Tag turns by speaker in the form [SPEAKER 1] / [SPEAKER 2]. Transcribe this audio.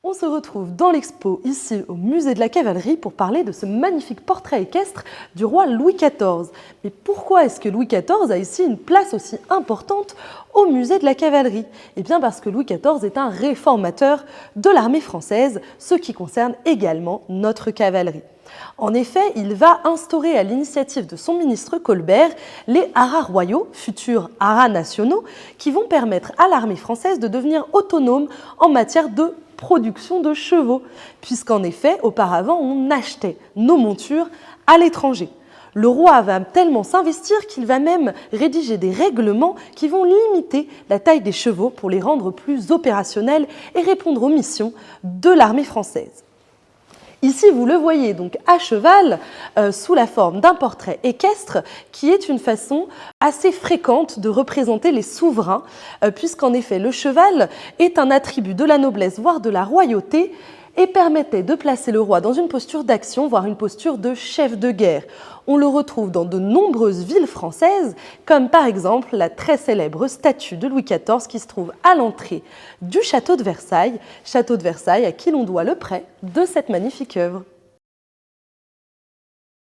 [SPEAKER 1] On se retrouve dans l'expo ici au musée de la cavalerie pour parler de ce magnifique portrait équestre du roi Louis XIV. Mais pourquoi est-ce que Louis XIV a ici une place aussi importante au musée de la cavalerie? Eh bien parce que Louis XIV est un réformateur de l'armée française, ce qui concerne également notre cavalerie. En effet, il va instaurer à l'initiative de son ministre Colbert les haras royaux, futurs haras nationaux, qui vont permettre à l'armée française de devenir autonome en matière de production de chevaux, puisqu'en effet, auparavant, on achetait nos montures à l'étranger. Le roi va tellement s'investir qu'il va même rédiger des règlements qui vont limiter la taille des chevaux pour les rendre plus opérationnels et répondre aux missions de l'armée française. Ici, vous le voyez donc à cheval sous la forme d'un portrait équestre qui est une façon assez fréquente de représenter les souverains puisqu'en effet le cheval est un attribut de la noblesse voire de la royauté et permettait de placer le roi dans une posture d'action, voire une posture de chef de guerre. On le retrouve dans de nombreuses villes françaises, comme par exemple la très célèbre statue de Louis XIV qui se trouve à l'entrée du château de Versailles à qui l'on doit le prêt de cette magnifique œuvre.